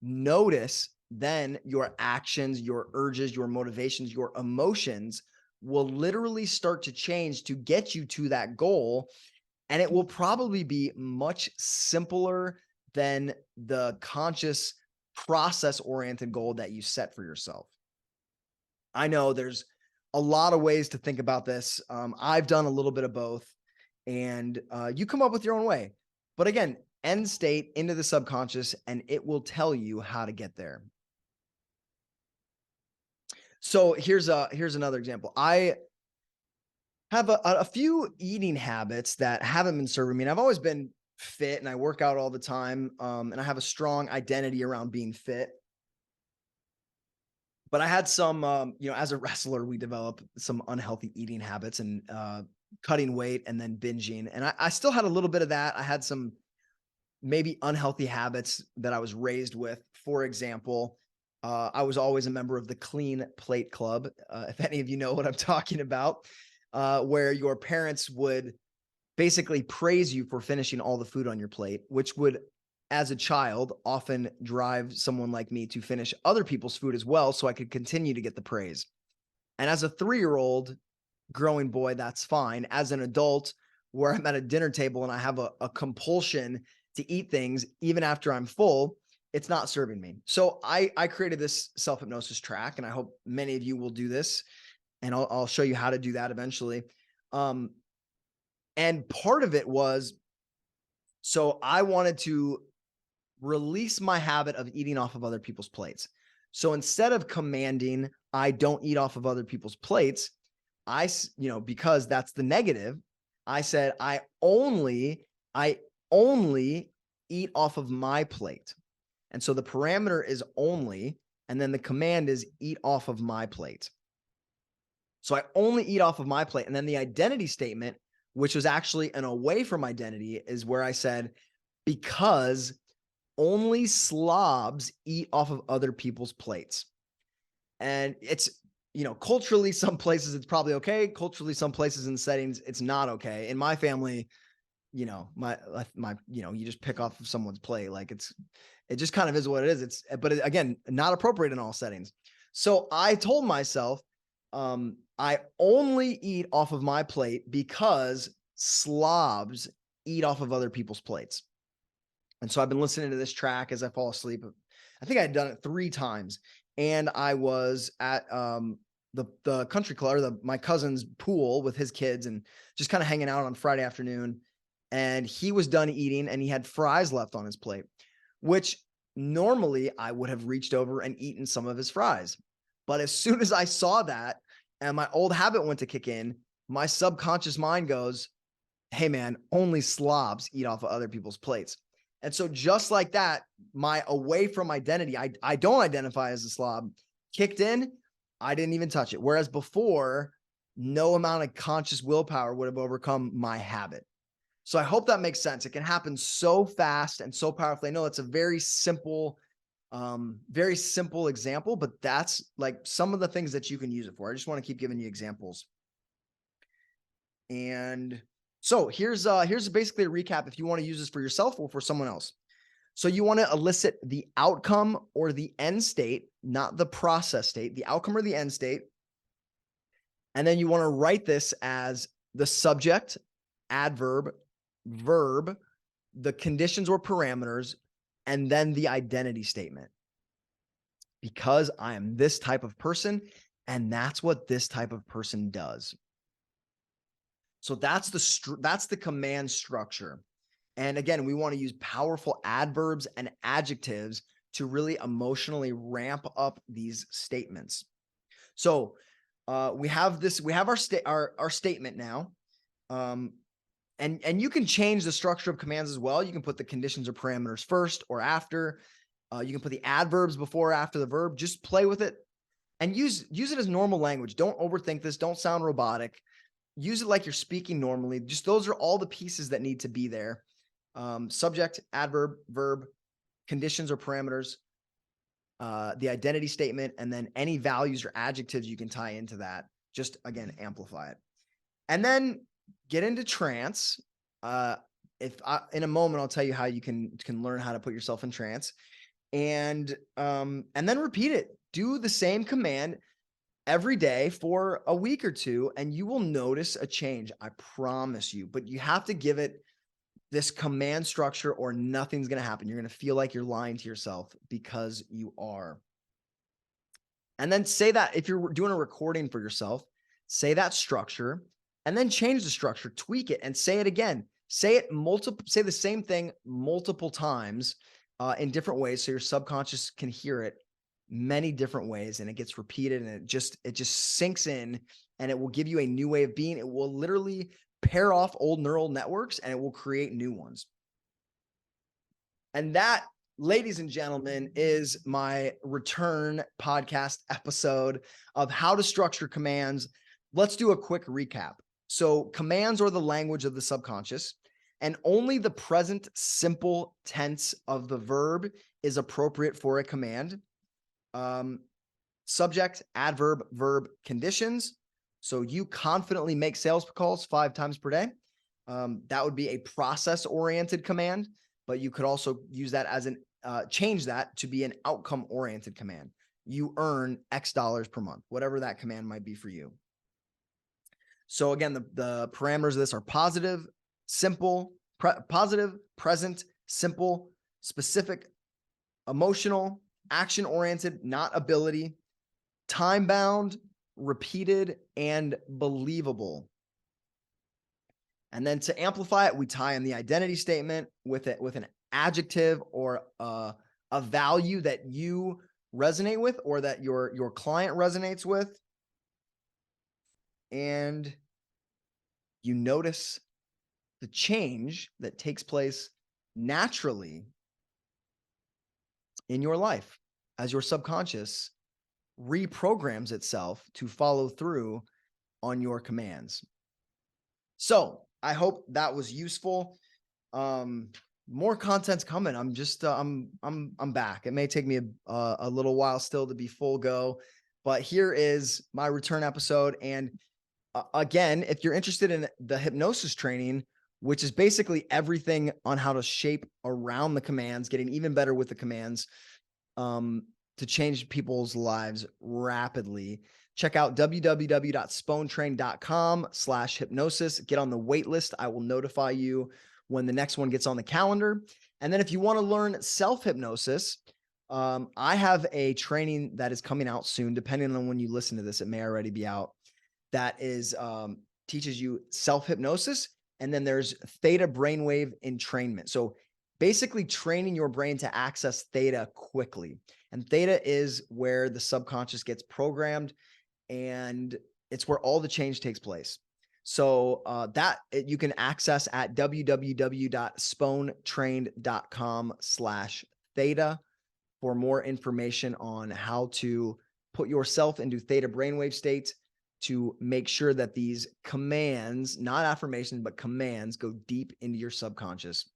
Notice then your actions, your urges, your motivations, your emotions will literally start to change to get you to that goal. And it will probably be much simpler than the conscious process-oriented goal that you set for yourself. I know there's a lot of ways to think about this. I've done a little bit of both, and you come up with your own way. But again, end state into the subconscious, and it will tell you how to get there. So here's another example. I have a few eating habits that haven't been serving me. And I've always been fit and I work out all the time. And I have a strong identity around being fit. But I had some, as a wrestler, we develop some unhealthy eating habits and cutting weight and then binging. And I still had a little bit of that. I had some maybe unhealthy habits that I was raised with. For example, I was always a member of the Clean Plate Club. If any of you know what I'm talking about, where your parents would basically praise you for finishing all the food on your plate, which would, as a child, often drive someone like me to finish other people's food as well, so I could continue to get the praise. And as a 3-year-old growing boy, that's fine. As an adult, where I'm at a dinner table and I have a compulsion to eat things even after I'm full, it's not serving me. So I created this self-hypnosis track, and I hope many of you will do this, and I'll show you how to do that eventually. And part of it was, so I wanted to release my habit of eating off of other people's plates. So instead of commanding, I don't eat off of other people's plates, because that's the negative, I said, I only eat off of my plate. And so the parameter is only, and then the command is eat off of my plate. So I only eat off of my plate. And then the identity statement, which was actually an away from identity, is where I said, because only slobs eat off of other people's plates. And it's, culturally, some places it's probably okay. Culturally, some places and settings, it's not okay. In my family, you just pick off of someone's plate. Like it just kind of is what it is. But again, not appropriate in all settings. So I told myself, I only eat off of my plate because slobs eat off of other people's plates. And so I've been listening to this track as I fall asleep. I think I had done it 3 times, and I was at the country club, or my cousin's pool with his kids, and just kind of hanging out on Friday afternoon. And he was done eating, and he had fries left on his plate, which normally I would have reached over and eaten some of his fries. But as soon as I saw that and my old habit went to kick in, my subconscious mind goes, hey man, only slobs eat off of other people's plates. And so just like that, my away from identity, I don't identify as a slob, kicked in, I didn't even touch it. Whereas before, no amount of conscious willpower would have overcome my habit. So I hope that makes sense. It can happen so fast and so powerfully. I know it's a very simple example, but that's like some of the things that you can use it for. I just want to keep giving you examples. And so here's basically a recap if you want to use this for yourself or for someone else. So you want to elicit the outcome or the end state, not the process state, the outcome or the end state. And then you want to write this as the subject, adverb, verb, the conditions or parameters, and then the identity statement. Because I am this type of person, and that's what this type of person does. So that's the command structure. And again, we want to use powerful adverbs and adjectives to really emotionally ramp up these statements. So we have our statement now. And you can change the structure of commands as well. You can put the conditions or parameters first or after. You can put the adverbs before or after the verb. Just play with it and use it as normal language. Don't overthink this. Don't sound robotic. Use it like you're speaking normally. Just those are all the pieces that need to be there. Subject, adverb, verb, conditions or parameters, the identity statement, and then any values or adjectives you can tie into that. Just again, amplify it. And then get into trance. In a moment, I'll tell you how you can learn how to put yourself in trance, and then repeat it. Do the same command every day for a week or two, and you will notice a change. I promise you, but you have to give it this command structure or nothing's going to happen. You're going to feel like you're lying to yourself because you are. And then say that if you're doing a recording for yourself, say that structure and then change the structure, tweak it, and say it again. Say the same thing multiple times in different ways so your subconscious can hear it many different ways, and it gets repeated, and it just sinks in, and it will give you a new way of being. It will literally pair off old neural networks, and it will create new ones. And that, ladies and gentlemen, is my return podcast episode of how to structure commands. Let's do a quick recap. So commands are the language of the subconscious, and only the present simple tense of the verb is appropriate for a command. Subject, adverb, verb, conditions. So you confidently make sales calls 5 times per day. That would be a process-oriented command, but you could also use that as change that to be an outcome-oriented command. You earn X dollars per month, whatever that command might be for you. So again, the parameters of this are positive, simple, positive, present, simple, specific, emotional, action-oriented, not ability, time-bound, repeated, and believable. And then to amplify it, we tie in the identity statement with an adjective or a value that you resonate with or that your client resonates with. And you notice the change that takes place naturally in your life as your subconscious reprograms itself to follow through on your commands. So I hope that was useful. More content's coming. I'm just, I'm back. It may take me a little while still to be full go, but here is my return episode. And again, if you're interested in the hypnosis training, which is basically everything on how to shape around the commands, getting even better with the commands, to change people's lives rapidly, check out www.sponetrain.com/hypnosis. Get on the wait list. I will notify you when the next one gets on the calendar. And then if you want to learn self-hypnosis, I have a training that is coming out soon. Depending on when you listen to this, it may already be out. That is teaches you self-hypnosis. And then there's theta brainwave entrainment. So basically training your brain to access theta quickly. And theta is where the subconscious gets programmed, and it's where all the change takes place. So that you can access at www.sponetrained.com/theta for more information on how to put yourself into theta brainwave states to make sure that these commands, not affirmations, but commands, go deep into your subconscious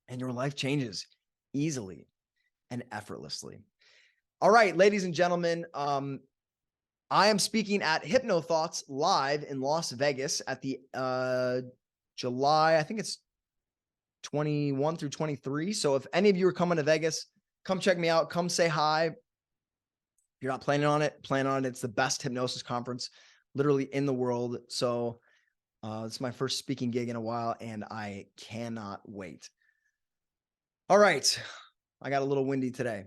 and your life changes easily and effortlessly. All right, ladies and gentlemen, I am speaking at Hypno Thoughts live in Las Vegas at the July, I think it's 21 through 23. So if any of you are coming to Vegas, come check me out. Come say hi. If you're not planning on it, plan on it. It's the best hypnosis conference literally in the world. So it's my first speaking gig in a while, and I cannot wait. All right. I got a little windy today.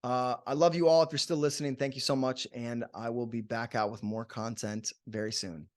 I love you all. If you're still listening, thank you so much. And I will be back out with more content very soon.